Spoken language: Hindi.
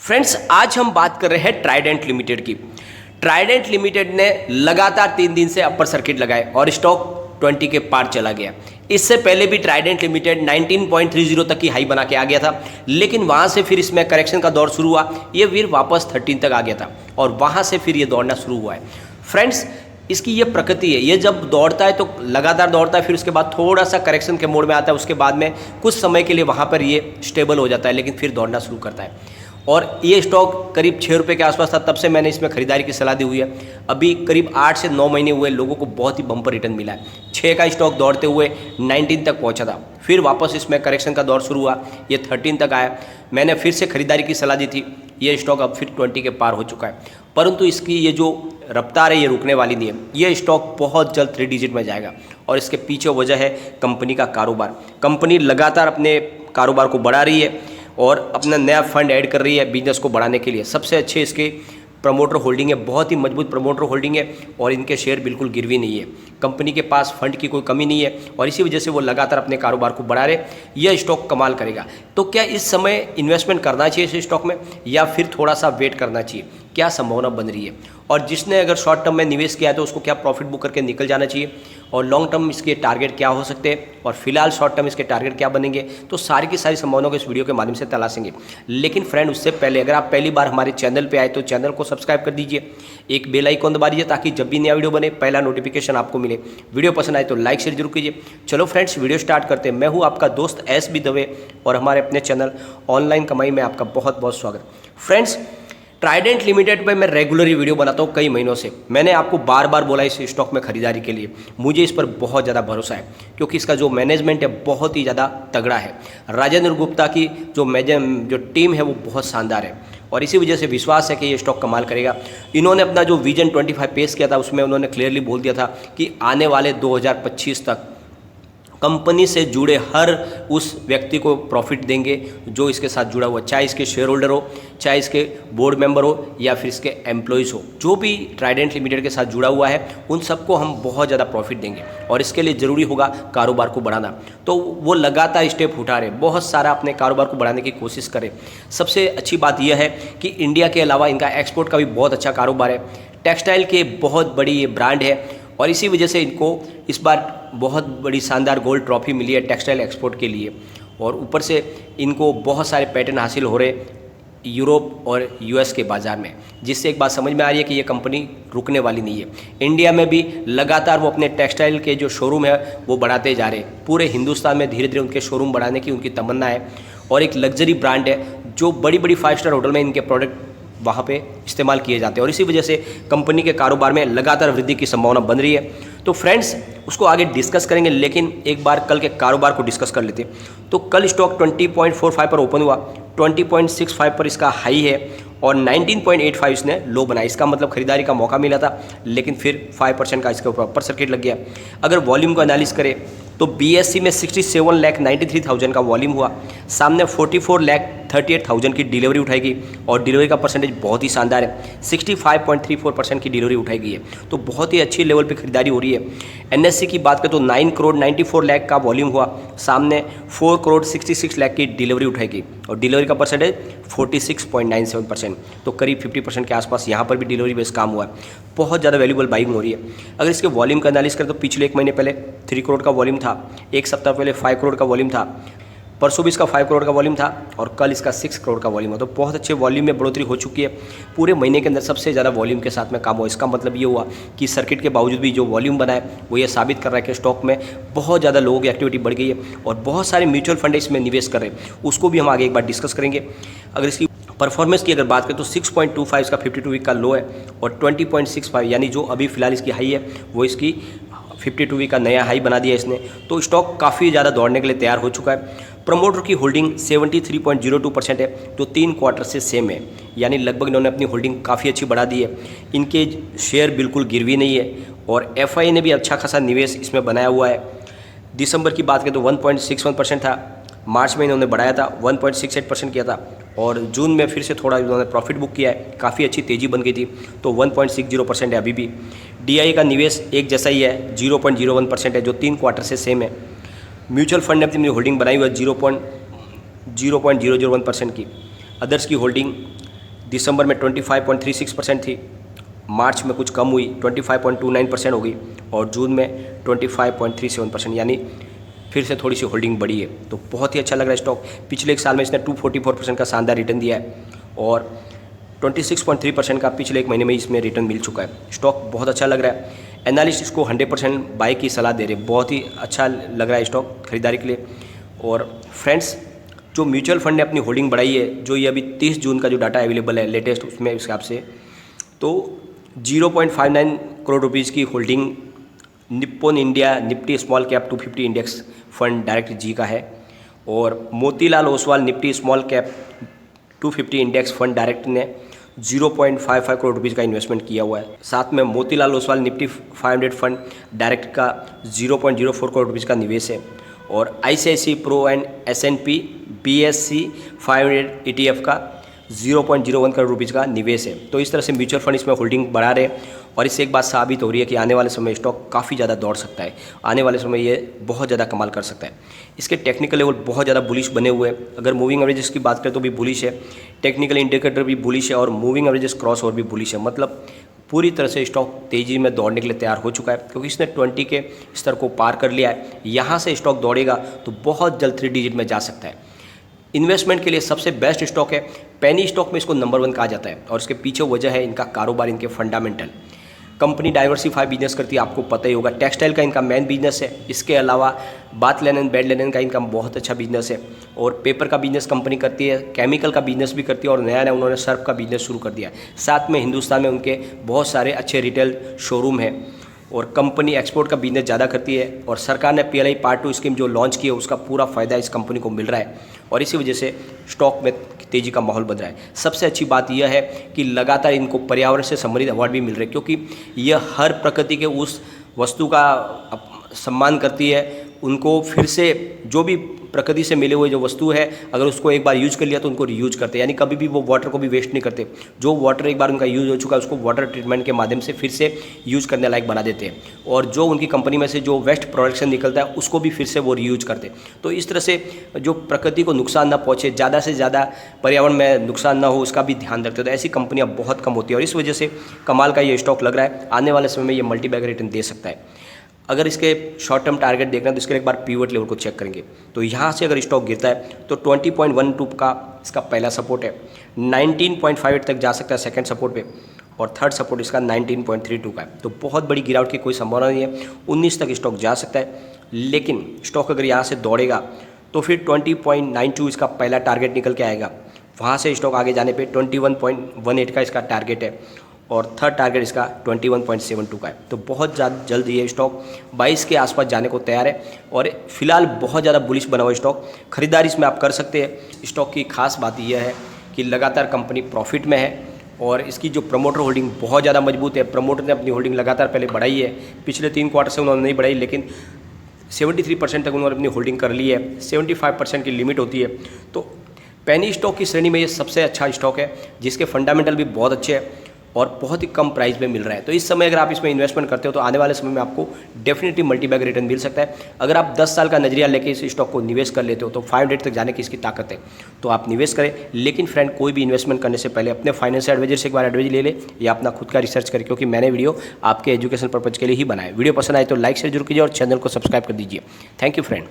फ्रेंड्स, आज हम बात कर रहे हैं ट्राइडेंट लिमिटेड की। ट्राइडेंट लिमिटेड ने लगातार 3 दिन से अपर सर्किट लगाए और स्टॉक 20 के पार चला गया। इससे पहले भी ट्राइडेंट लिमिटेड 19.30 तक की हाई बना के आ गया था, लेकिन वहां से फिर इसमें करेक्शन का दौर शुरू हुआ। ये फिर वापस 13 तक आ गया था और वहां से फिर ये दौड़ना शुरू हुआ है। फ्रेंड्स, इसकी ये प्रकृति है, ये जब दौड़ता है तो लगातार दौड़ता है, फिर उसके बाद थोड़ा सा करेक्शन के मोड में आता है, उसके बाद में कुछ समय के लिए वहाँ पर ये स्टेबल हो जाता है, लेकिन फिर दौड़ना शुरू करता है। और ये स्टॉक करीब 6 रुपये के आसपास था, तब से मैंने इसमें खरीदारी की सलाह दी हुई है। अभी करीब 8 से 9 महीने हुए, लोगों को बहुत ही बम्पर रिटर्न मिला है। 6 का स्टॉक दौड़ते हुए 19 तक पहुंचा था, फिर वापस इसमें करेक्शन का दौर शुरू हुआ, ये 13 तक आया। मैंने फिर से खरीदारी की सलाह दी थी। ये स्टॉक अब फिर 20 के पार हो चुका है, परंतु इसकी ये जो रफ्तार है ये रुकने वाली नहीं है। ये स्टॉक बहुत जल्द 3 डिजिट में जाएगा और इसके पीछे वजह है कंपनी का कारोबार। कंपनी लगातार अपने कारोबार को बढ़ा रही है और अपना नया फंड ऐड कर रही है बिजनेस को बढ़ाने के लिए। सबसे अच्छे इसके प्रमोटर होल्डिंग है, बहुत ही मजबूत प्रमोटर होल्डिंग है और इनके शेयर बिल्कुल गिरवी नहीं है। कंपनी के पास फंड की कोई कमी नहीं है और इसी वजह से वो लगातार अपने कारोबार को बढ़ा रहे। यह स्टॉक कमाल करेगा। तो क्या इस समय इन्वेस्टमेंट करना चाहिए इस स्टॉक में या फिर थोड़ा सा वेट करना चाहिए? क्या संभावना बन रही है? और जिसने अगर शॉर्ट टर्म में निवेश किया है तो उसको क्या प्रॉफिट बुक करके निकल जाना चाहिए? और लॉन्ग टर्म इसके टारगेट क्या हो सकते हैं और फिलहाल शॉर्ट टर्म इसके टारगेट क्या बनेंगे? तो सारी की सारी संभावनाओं को इस वीडियो के माध्यम से तलाशेंगे। लेकिन फ्रेंड, उससे पहले अगर आप पहली बार हमारे चैनल पे आए तो चैनल को सब्सक्राइब कर दीजिए, एक बेल आइकॉन दबा दीजिए ताकि जब भी नया वीडियो बने पहला नोटिफिकेशन आपको मिले। वीडियो पसंद आए तो लाइक शेयर जरूर कीजिए। चलो फ्रेंड्स, वीडियो स्टार्ट करते हैं। मैं हूँ आपका दोस्त SB दवे और हमारे अपने चैनल ऑनलाइन कमाई में आपका बहुत बहुत स्वागत। फ्रेंड्स, ट्राइडेंट लिमिटेड पे मैं रेगुलरली वीडियो बनाता हूँ कई महीनों से। मैंने आपको बार बार बोला इस स्टॉक में खरीदारी के लिए। मुझे इस पर बहुत ज़्यादा भरोसा है क्योंकि इसका जो मैनेजमेंट है बहुत ही ज़्यादा तगड़ा है। राजेंद्र गुप्ता की जो टीम है वो बहुत शानदार है और इसी वजह से विश्वास है कि ये स्टॉक कमाल करेगा। इन्होंने अपना जो विजन 25 पेश किया था उसमें उन्होंने क्लियरली बोल दिया था कि आने वाले 2025 तक कंपनी से जुड़े हर उस व्यक्ति को प्रॉफिट देंगे जो इसके साथ जुड़ा हुआ, चाहे इसके शेयर होल्डर हो, चाहे इसके बोर्ड मेंबर हो या फिर इसके एम्प्लॉयज़ हो। जो भी ट्राइडेंट लिमिटेड के साथ जुड़ा हुआ है उन सबको हम बहुत ज़्यादा प्रॉफिट देंगे और इसके लिए ज़रूरी होगा कारोबार को बढ़ाना। तो वो लगातार स्टेप उठा रहे, बहुत सारा अपने कारोबार को बढ़ाने की कोशिश करें। सबसे अच्छी बात यह है कि इंडिया के अलावा इनका एक्सपोर्ट का भी बहुत अच्छा कारोबार है। टेक्सटाइल के बहुत बड़ी ये ब्रांड है और इसी वजह से इनको इस बार बहुत बड़ी शानदार गोल्ड ट्रॉफी मिली है टेक्सटाइल एक्सपोर्ट के लिए। और ऊपर से इनको बहुत सारे पैटर्न हासिल हो रहे यूरोप और US के बाज़ार में, जिससे एक बात समझ में आ रही है कि ये कंपनी रुकने वाली नहीं है। इंडिया में भी लगातार वो अपने टेक्सटाइल के जो शोरूम है वो बढ़ाते जा रहे हैं। पूरे हिंदुस्तान में धीरे धीरे उनके शोरूम बढ़ाने की उनकी तमन्ना है और एक लग्जरी ब्रांड है जो बड़ी बड़ी 5 स्टार होटल में इनके प्रोडक्ट वहाँ पे इस्तेमाल किए जाते हैं और इसी वजह से कंपनी के कारोबार में लगातार वृद्धि की संभावना बन रही है। तो फ्रेंड्स, उसको आगे डिस्कस करेंगे, लेकिन एक बार कल के कारोबार को डिस्कस कर लेते हैं। तो कल स्टॉक 20.45 पर ओपन हुआ, 20.65 पर इसका हाई है और 19.85 इसने लो बनाया। इसका मतलब खरीदारी का मौका मिला था, लेकिन फिर 5% का इसके ऊपर अपर सर्किट लग गया। अगर वॉल्यूम को एनालिस करें तो BSE में 67,93,000 का वॉल्यूम हुआ, सामने 44,38,000 की डिलीवरी उठाएगी और डिलीवरी का परसेंटेज बहुत ही शानदार है, 65.34% की डिलीवरी उठाई गई है। तो बहुत ही अच्छी लेवल पे खरीदारी हो रही है। NSE की बात करें तो 9 करोड़ 94 लाख का वॉल्यूम हुआ, सामने 4 करोड़ 66 लाख की डिलीवरी उठाएगी और डिलीवरी का परसेंटेज 46.97%। तो करीब 50% के आसपास यहाँ पर भी डिलीवरी बेस काम हुआ है। बहुत ज़्यादा वैल्यूबल बाइंग हो रही है। अगर इसके वॉल्यूम का एनालिस करें तो पिछले 1 महीने पहले 3 करोड़ का वॉल्यूम था, एक सप्ताह पहले 5 करोड़ का वॉल्यूम था, परसों भी इसका 5 करोड़ का वॉल्यूम था और कल इसका 6 करोड़ का वॉल्यूम है। तो बहुत अच्छे वॉल्यूम में बढ़ोतरी हो चुकी है। पूरे महीने के अंदर सबसे ज़्यादा वॉल्यूम के साथ में काम हुआ। इसका मतलब ये हुआ कि सर्किट के बावजूद भी जो वॉल्यूम बना है वो ये साबित कर रहा है कि स्टॉक में बहुत ज़्यादा लोगों की एक्टिविटी बढ़ गई है और बहुत सारे म्यूचुअल फंड इसमें निवेश कर रहे हैं। उसको भी हम आगे एक बार डिस्कस करेंगे। अगर इसकी परफॉर्मेंस की अगर बात करें तो 6.25 इसका 52 वीक का लो है और 20.65 यानी जो अभी फिलहाल इसकी हाई है वो इसकी 52 वीक का नया हाई बना दिया इसने। तो स्टॉक काफ़ी ज़्यादा दौड़ने के लिए तैयार हो चुका है। प्रमोटर की होल्डिंग 73.02% है जो 3 क्वार्टर से सेम है, यानी लगभग इन्होंने अपनी होल्डिंग काफ़ी अच्छी बढ़ा दी है। इनके शेयर बिल्कुल गिरवी नहीं है और FI ने भी अच्छा खासा निवेश इसमें बनाया हुआ है। दिसंबर की बात करें तो 1.61% था, मार्च में इन्होंने बढ़ाया था 1.68% किया था और जून में फिर से थोड़ा इन्होंने प्रॉफिट बुक किया है, काफ़ी अच्छी तेज़ी बन गई थी। तो 1.60% है अभी भी। DI का निवेश एक जैसा ही है, 0.01% है जो 3 क्वार्टर से सेम है। म्यूचुअल फंड ने अपनी होल्डिंग बनाई हुई है 0.0001% की। अदर्स की होल्डिंग दिसंबर में 25.36% थी, मार्च में कुछ कम हुई 25.29% हो गई और जून में 25.37%, यानी फिर से थोड़ी सी होल्डिंग बढ़ी है। तो बहुत ही अच्छा लग रहा है स्टॉक। पिछले एक साल में इसने 244% का शानदार रिटर्न दिया है और 26.3% का पिछले एक महीने में इसमें रिटर्न मिल चुका है। स्टॉक बहुत अच्छा लग रहा है। एनालिस्ट इसको 100% बाय की सलाह दे रहे हैं। बहुत ही अच्छा लग रहा है स्टॉक खरीदारी के लिए। और फ्रेंड्स, जो म्यूचुअल फंड ने अपनी होल्डिंग बढ़ाई है, जो ये अभी 30 जून का जो डाटा अवेलेबल है लेटेस्ट, उसमें इस हिसाब से तो 0.59 करोड़ रुपीज़ की holding Nippon India Nifty small cap 250 index fund direct G का है और Motilal Oswal Nifty small cap 250 index fund direct ने 0.55 करोड़ रुपीज़ का इन्वेस्टमेंट किया हुआ है। साथ में Motilal Oswal Nifty 500 fund direct का 0.04 करोड़ रुपीज़ का निवेश है और ICICI pro and S&P BSE 500 ETF का 0.01 करोड़ रुपीज़ का निवेश है। तो इस तरह से म्यूचुअल फंड इसमें होल्डिंग बढ़ा रहे हैं और इससे एक बात साबित हो रही है कि आने वाले समय स्टॉक काफ़ी ज़्यादा दौड़ सकता है। आने वाले समय ये बहुत ज़्यादा कमाल कर सकता है। इसके टेक्निकल लेवल बहुत ज़्यादा बुलिश बने हुए हैं। अगर मूविंग एवरेजेस की बात करें तो भी बुलिश है, टेक्निकल इंडिकेटर भी बुलिश है और मूविंग एवरेजेस क्रॉस ओवर भी बुलिश है। मतलब पूरी तरह से स्टॉक तेज़ी में दौड़ने के लिए तैयार हो चुका है क्योंकि इसने 20 के स्तर को पार कर लिया है। यहाँ से स्टॉक दौड़ेगा तो बहुत जल्द 3 डिजिट में जा सकता है। इन्वेस्टमेंट के लिए सबसे बेस्ट स्टॉक है। पेनी स्टॉक में इसको नंबर 1 कहा जाता है और इसके पीछे वजह है इनका कारोबार, इनके फंडामेंटल। कंपनी डाइवर्सिफाई बिजनेस करती है, आपको पता ही होगा। टेक्सटाइल का इनका मेन बिजनेस है। इसके अलावा बाथ लेनन, बेड लेनन का इनका बहुत अच्छा बिजनेस है और पेपर का बिजनेस कंपनी करती है, केमिकल का बिजनेस भी करती है और नया उन्होंने सर्फ का बिजनेस शुरू कर दिया है। साथ में हिंदुस्तान में उनके बहुत सारे अच्छे रिटेल शोरूम हैं और कंपनी एक्सपोर्ट का बिजनेस ज़्यादा करती है और सरकार ने PLI पार्ट 2 स्कीम जो लॉन्च की है उसका पूरा फ़ायदा इस कंपनी को मिल रहा है और इसी वजह से स्टॉक में तेज़ी का माहौल बन रहा है। सबसे अच्छी बात यह है कि लगातार इनको पर्यावरण से संबंधित अवार्ड भी मिल रहे हैं क्योंकि यह हर प्रकृति के उस वस्तु का सम्मान करती है। उनको फिर से जो भी प्रकृति से मिले हुए जो वस्तु है, अगर उसको एक बार यूज कर लिया तो उनको रीयूज करते हैं, यानी कभी भी वो वाटर को भी वेस्ट नहीं करते। जो वाटर एक बार उनका यूज हो चुका है उसको वाटर ट्रीटमेंट के माध्यम से फिर से यूज करने लायक बना देते हैं और जो उनकी कंपनी में से जो वेस्ट प्रोडक्शन निकलता है उसको भी फिर से वो रीयूज करते हैं। तो इस तरह से जो प्रकृति को नुकसान ना पहुँचे, ज़्यादा से ज़्यादा पर्यावरण में नुकसान ना हो, उसका भी ध्यान रखते हैं। तो ऐसी कंपनियाँ बहुत कम होती है और इस वजह से कमाल का ये स्टॉक लग रहा है। आने वाले समय में ये मल्टी बैग रिटर्न दे सकता है। अगर इसके शॉर्ट टर्म टारगेट देखना है तो इसके एक बार पीवट लेवल को चेक करेंगे तो यहाँ से अगर स्टॉक गिरता है तो 20.12 का इसका पहला सपोर्ट है, 19.58 तक जा सकता है सेकंड सपोर्ट पे और थर्ड सपोर्ट इसका 19.32 का है। तो बहुत बड़ी गिरावट की कोई संभावना नहीं है, 19 तक स्टॉक जा सकता है। लेकिन स्टॉक अगर यहाँ से दौड़ेगा तो फिर 20.92 इसका पहला टारगेट निकल के आएगा। वहाँ से स्टॉक आगे जाने पर 21.18 का इसका टारगेट है और थर्ड टारगेट इसका 21.72 का है। तो बहुत ज़्यादा जल्द ये स्टॉक 22 के आसपास जाने को तैयार है और फिलहाल बहुत ज़्यादा बुलिश बना हुआ स्टॉक। खरीदारी इसमें आप कर सकते हैं। स्टॉक की खास बात यह है कि लगातार कंपनी प्रॉफिट में है और इसकी जो प्रमोटर होल्डिंग बहुत ज़्यादा मजबूत है। प्रमोटर ने अपनी होल्डिंग लगातार पहले बढ़ाई है, पिछले 3 क्वार्टर से उन्होंने नहीं बढ़ाई, लेकिन 73% तक उन्होंने अपनी होल्डिंग कर ली है। 75% की लिमिट होती है। तो पेनी स्टॉक की श्रेणी में ये सबसे अच्छा स्टॉक है जिसके फंडामेंटल भी बहुत अच्छे हैं और बहुत ही कम प्राइस में मिल रहा है। तो इस समय अगर आप इसमें इन्वेस्टमेंट करते हो तो आने वाले समय में आपको डेफिनेटली मल्टी बैग रिटर्न मिल सकता है। अगर आप 10 साल का नजरिया लेके इस स्टॉक को निवेश कर लेते हो तो 500 तक जाने की इसकी ताकत है, तो आप निवेश करें। लेकिन फ्रेंड, कोई भी इन्वेस्टमेंट करने से पहले अपने फाइनेंशियल एडवाइजर से एक बार एडवाइस ले ले या अपना खुद का रिसर्च करें, क्योंकि मैंने वीडियो आपके एजुकेशन पर्पज के लिए ही बनाया। वीडियो पसंद आए तो लाइक शेयर जरूर कीजिए और चैनल को सब्सक्राइब कर दीजिए। Thank you friend.